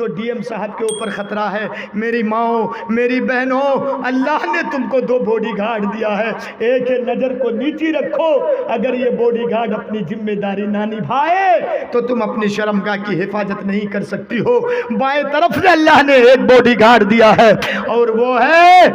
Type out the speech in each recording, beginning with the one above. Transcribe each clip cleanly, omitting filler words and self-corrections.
تو D M صاحب کے اوپر خطرہ ہے۔ میری ماؤں، میری بہنوں، اللہ نے تم کو 2 باڈی گارڈ دیا ہے، ایک ہے نظر کو نیچی رکھو، اگر یہ باڈی گارڈ اپنی ذمہ داری نہ نبھائے تو تم اپنی شرمگاہ کی حفاظت نہیں کر سکتی ہو۔ بائیں طرف سے اللہ نے ایک باڈی گارڈ دیا ہے اور وہ ہے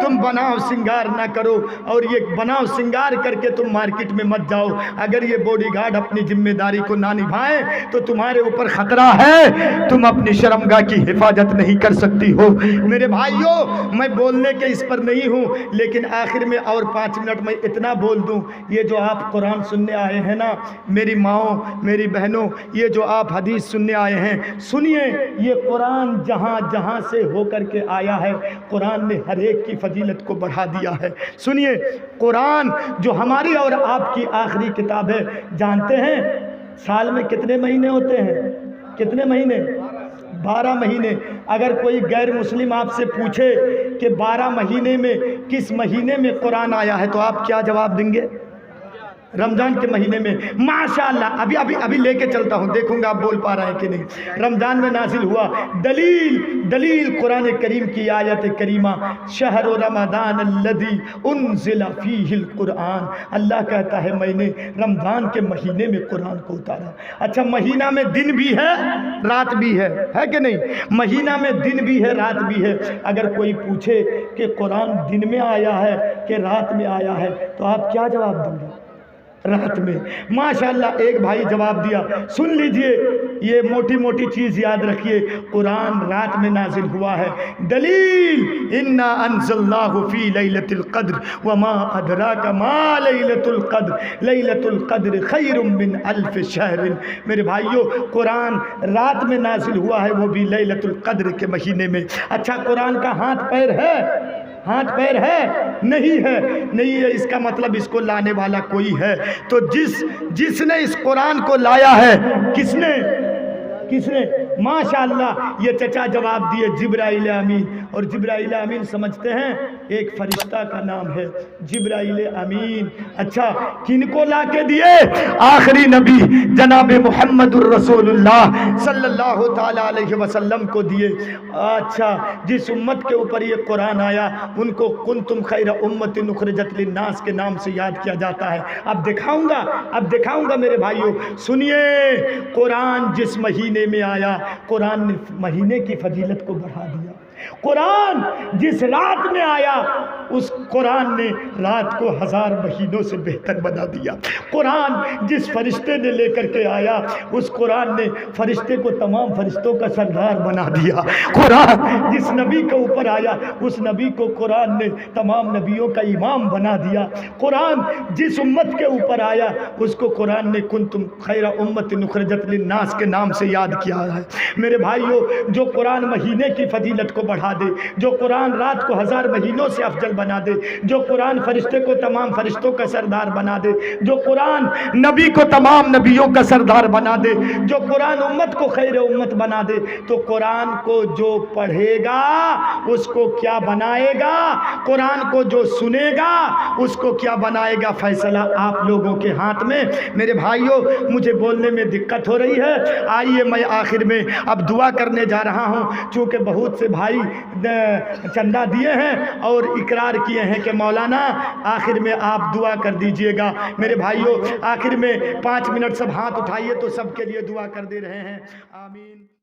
تم بناؤ سنگار نہ کرو، اور یہ بناؤ سنگار کر کے تم مارکیٹ میں مت جاؤ۔ اگر یہ باڈی گارڈ اپنی ذمہ داری کو نہ نبھائیں تو تمہارے اوپر خطرہ ہے، تم اپنی شرمگاہ کی حفاظت نہیں کر سکتی ہو۔ میرے بھائیوں، میں بولنے کے اس پر نہیں ہوں، لیکن آخر میں اور 5 منٹ میں اتنا بول دوں، یہ جو آپ قرآن سننے آئے ہیں نا میری ماؤں، میری بہنوں، یہ جو آپ حدیث سننے آئے ہیں، سنیے، یہ قرآن جہاں جہاں سے ہو کر کے آیا ہے، قرآن نے ہر ایک کی فضیلت کو بڑھا دیا ہے۔ سنیے، قرآن جو ہماری اور آپ کی آخری کتاب ہے، جانتے ہیں سال میں کتنے مہینے ہوتے ہیں؟ کتنے مہینے؟ 12 مہینے۔ اگر کوئی غیر مسلم آپ سے پوچھے کہ 12 مہینے میں کس مہینے میں قرآن آیا ہے تو آپ کیا جواب دیں گے؟ رمضان کے مہینے میں۔ ماشاءاللہ، ابھی لے کے چلتا ہوں، دیکھوں گا آپ بول پا رہے ہیں کہ نہیں۔ رمضان میں نازل ہوا، دلیل قرآن کریم کی آیت کریمہ، شہر رمضان الذی انزل فیہ القرآن، اللہ کہتا ہے میں نے رمضان کے مہینے میں قرآن کو اتارا۔ اچھا، مہینہ میں دن بھی ہے رات بھی ہے کہ نہیں؟ مہینہ میں دن بھی ہے رات بھی ہے۔ اگر کوئی پوچھے کہ قرآن دن میں آیا ہے کہ رات میں آیا ہے تو آپ کیا جواب دیں گے؟ رات میں۔ ماشاءاللہ، ایک بھائی جواب دیا، سن لیجئے، یہ موٹی موٹی چیز یاد رکھیے، قرآن رات میں نازل ہوا ہے۔ دلیل، انا انزلناہ فی لیلۃ القدر وما ادراک ما لیلۃ القدر لیلۃ القدر خیر من الف شہر۔ میرے بھائیوں، قرآن رات میں نازل ہوا ہے، وہ بھی لیلۃ القدر کے مہینے میں۔ اچھا، قرآن کا ہاتھ پیر ہے؟ ہاتھ پیر ہے؟ نہیں ہے، نہیں ہے، اس کا مطلب اس کو لانے والا کوئی ہے۔ تو جس نے اس قرآن کو لایا ہے، کس نے؟ ماشاءاللہ، یہ چچا جواب دیے، جبرائیل امین۔ اور جبرائیل امین سمجھتے ہیں ایک فرشتہ کا نام ہے، جبرائیل امین۔ اچھا، کن کو لا کے دیے؟ آخری نبی جناب محمد الرسول اللہ صلی اللہ تعالی علیہ وسلم کو دیے۔ اچھا، جس امت کے اوپر یہ قرآن آیا ان کو کنتم خیر امت اخرجت للناس کے نام سے یاد کیا جاتا ہے۔ اب دکھاؤں گا میرے بھائیوں، سنیے، قرآن جس مہینے میں آیا، قرآن نے مہینے کی فضیلت کو بڑھا دیا۔ قرآن جس رات میں آیا، اس قرآن نے رات کو 1000 مہینوں سے بہتر بنا دیا۔ قرآن جس فرشتے نے لے کر کے آیا، اس قرآن نے فرشتے کو تمام فرشتوں کا سردار بنا دیا۔ قرآن جس نبی کے اوپر آیا، اس نبی کو قرآن نے تمام نبیوں کا امام بنا دیا۔ قرآن جس امت کے اوپر آیا، اس کو قرآن نے کنتم خیر امت اخرجت للناس کے نام سے یاد کیا ہے۔ میرے بھائیوں، جو قرآن مہینے کی فضیلت کو بڑھا دے، جو قرآن رات کو 1000 مہینوں سے افضل بنا دے، جو قرآن فرشتے کو تمام فرشتوں کا سردار بنا دے، جو قرآن نبی کو تمام نبیوں کا سردار بنا دے، جو قرآن امت کو خیر امت بنا دے، تو قرآن کو جو پڑھے گا اس کو کیا بنائے گا؟ قرآن کو جو سنے گا اس کو کیا بنائے گا؟ فیصلہ آپ لوگوں کے ہاتھ میں۔ میرے بھائیوں، مجھے بولنے میں دقت ہو رہی ہے، آئیے میں آخر میں اب دعا کرنے جا رہا ہوں، چونکہ بہت سے بھائی چندہ دیے ہیں اور اقرار کیے ہیں کہ مولانا آخر میں آپ دعا کر دیجئے گا۔ میرے بھائیوں، آخر میں 5 منٹ سب ہاتھ اٹھائیے تو سب کے لیے دعا کر دے رہے ہیں، آمین۔